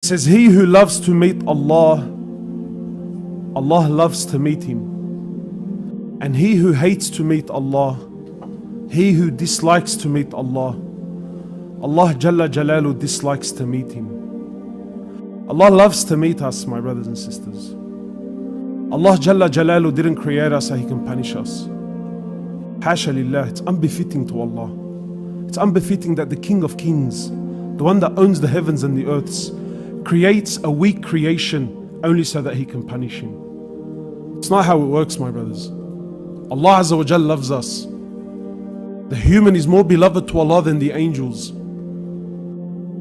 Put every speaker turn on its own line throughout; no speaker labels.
says, he who loves to meet Allah, Allah loves to meet him. And he who hates to meet Allah, he who dislikes to meet Allah, Allah Jalla Jalalu dislikes to meet him. Allah loves to meet us, my brothers and sisters. Allah Jalla Jalalu didn't create us so He can punish us. Hasha lillah, it's unbefitting to Allah. It's unbefitting that the King of Kings, the one that owns the heavens and the earths, creates a weak creation only so that He can punish him. It's not how it works, my brothers. Allah Azza wa Jal loves us. The human is more beloved to Allah than the angels.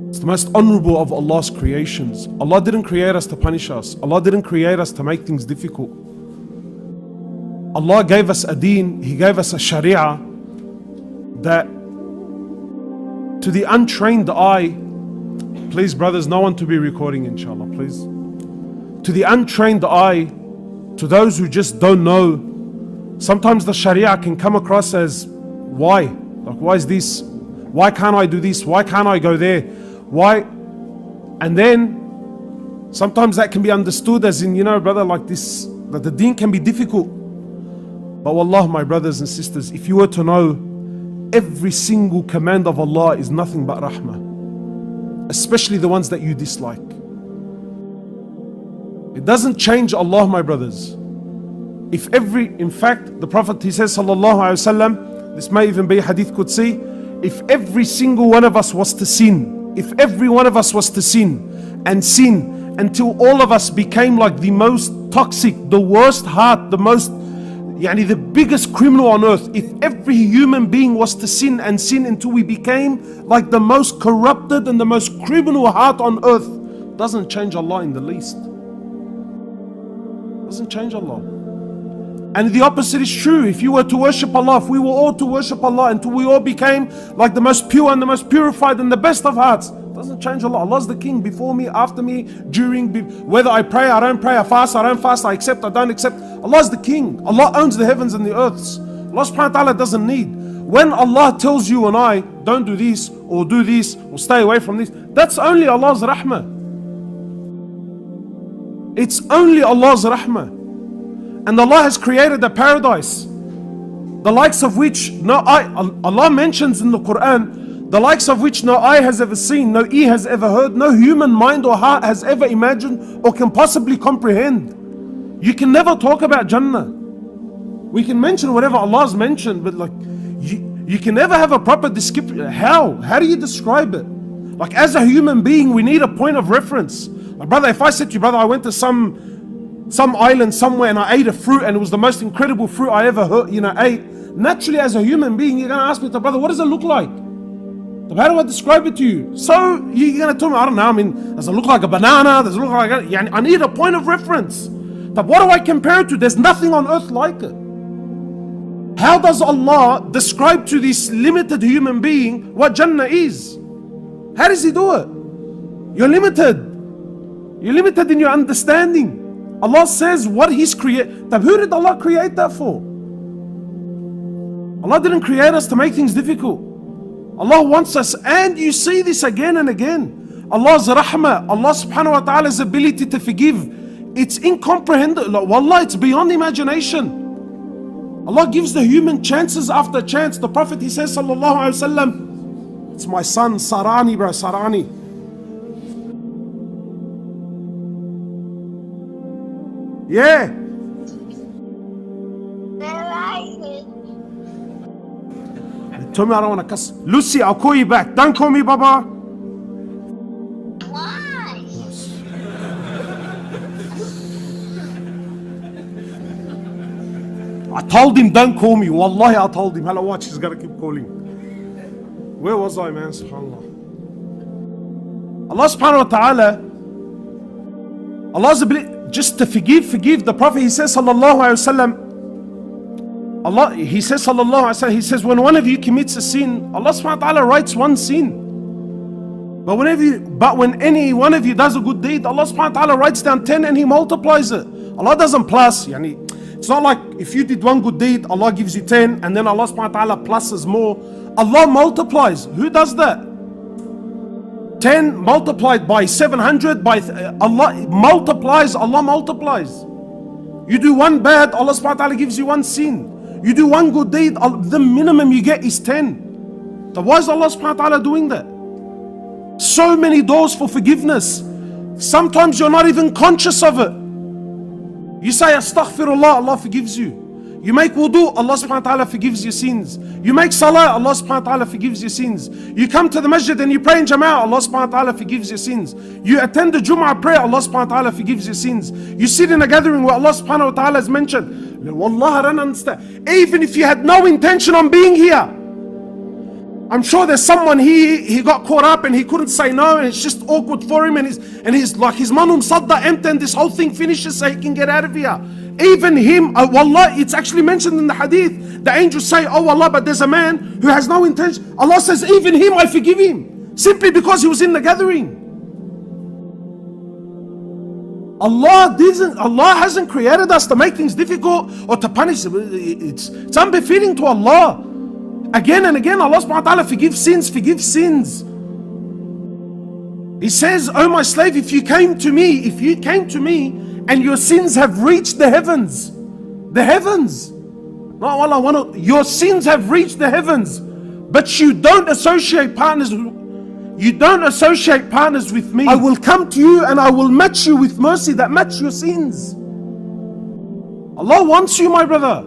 It's the most honorable of Allah's creations. Allah didn't create us to punish us. Allah didn't create us to make things difficult. Allah gave us a deen, He gave us a sharia that to the untrained eye, please brothers, no one to be recording inshallah, please. To the untrained eye, to those who just don't know, sometimes the sharia can come across as why? Like, why is this? Why can't I do this? Why can't I go there? Why? And then sometimes that can be understood as in, brother, like this, that the deen can be difficult. But wallah, my brothers and sisters, if you were to know, every single command of Allah is nothing but rahmah, especially the ones that you dislike. It doesn't change Allah, my brothers. In fact, the Prophet, he says, sallallahu alaihi wasallam, this may even be hadith Qudsi, if every single one of us was to sin, if every one of us was to sin and sin until all of us became like the most toxic, the worst heart, the biggest criminal on earth, if every human being was to sin and sin until we became like the most corrupted and the most criminal heart on earth, doesn't change Allah in the least. Doesn't change Allah. And the opposite is true. If you were to worship Allah, if we were all to worship Allah until we all became like the most pure and the most purified and the best of hearts, doesn't change Allah. Allah's the King, before me, after me, during, whether I pray, I don't pray, I fast, I don't fast, I accept, I don't accept. Allah's the King. Allah owns the heavens and the earths. Allah subhanahu wa ta'ala doesn't need. When Allah tells you and I, don't do this, or do this, or stay away from this, that's only Allah's rahmah. It's only Allah's rahmah. And Allah has created a paradise, the likes of which no eye, Allah mentions in the Quran, the likes of which no eye has ever seen, no ear has ever heard, no human mind or heart has ever imagined or can possibly comprehend. You can never talk about Jannah. We can mention whatever Allah's mentioned, but like you can never have a proper description. How do you describe it? Like, as a human being, we need a point of reference. Like, brother, if I said to you, brother, I went to some island somewhere and I ate a fruit and it was the most incredible fruit I ever ate. Naturally, as a human being, you're going to ask me, brother, what does it look like? How do I describe it to you? So you're going to tell me, I don't know, does it look like a banana? Does it look like I need a point of reference. But what do I compare it to? There's nothing on earth like it. How does Allah describe to this limited human being what Jannah is? How does He do it? You're limited. You're limited in your understanding. Allah says what He's created. Who did Allah create that for? Allah didn't create us to make things difficult. Allah wants us, and you see this again and again. Allah's rahmah, Allah subhanahu wa ta'ala's ability to forgive, it's incomprehensible. Wallah, it's beyond imagination. Allah gives the human chances after chance. The Prophet, he says, sallallahu alaihi wasallam, it's my son, Sarani, bro, Sarani. Yeah. Tell me I don't want to cuss. Lucy, I'll call you back. Don't call me Baba.
Why?
I told him don't call me. Wallahi, I told him. Hello, watch. He's got to keep calling. Where was I, man? SubhanAllah. Allah subhanahu wa ta'ala, Allah's ability just to forgive. The Prophet, he says, sallallahu alaihi wasallam, Allah, he says, sallallahu alaihi wasallam, he says, when one of you commits a sin, Allah subhanahu wa ta'ala writes one sin. But when any one of you does a good deed, Allah subhanahu wa ta'ala writes down 10 and He multiplies it. Allah doesn't plus. It's not like if you did one good deed, Allah gives you 10 and then Allah subhanahu wa ta'ala pluses more. Allah multiplies. Who does that? 10 multiplied by 700, by Allah multiplies, Allah multiplies. You do one bad, Allah subhanahu wa ta'ala gives you one sin. You do one good deed, the minimum you get is 10. So why is Allah subhanahu wa ta'ala doing that? So many doors for forgiveness. Sometimes you're not even conscious of it. You say astaghfirullah, Allah forgives you. You make wudu, Allah subhanahu wa ta'ala forgives your sins. You make salah, Allah subhanahu wa ta'ala forgives your sins. You come to the masjid and you pray in jama'ah, Allah subhanahu wa ta'ala forgives your sins. You attend the Jum'ah prayer, Allah subhanahu wa ta'ala forgives your sins. You sit in a gathering where Allah subhanahu wa ta'ala has mentioned. Wallah, I don't understand. Even if you had no intention on being here, I'm sure there's someone he got caught up and he couldn't say no, and it's just awkward for him, and he's like his manum sadda empty, and this whole thing finishes so he can get out of here. Even him, wallah, it's actually mentioned in the hadith. The angels say, oh Allah, but there's a man who has no intention. Allah says, even him I forgive him, simply because he was in the gathering. Allah hasn't created us to make things difficult or to punish. It's unbefitting to Allah. Again and again, Allah subhanahu wa ta'ala forgives sins, forgives sins. He says, oh my slave, if you came to me and your sins have reached the heavens, your sins have reached the heavens, but you don't associate partners with me, I will come to you and I will match you with mercy that match your sins. Allah wants you, my brother.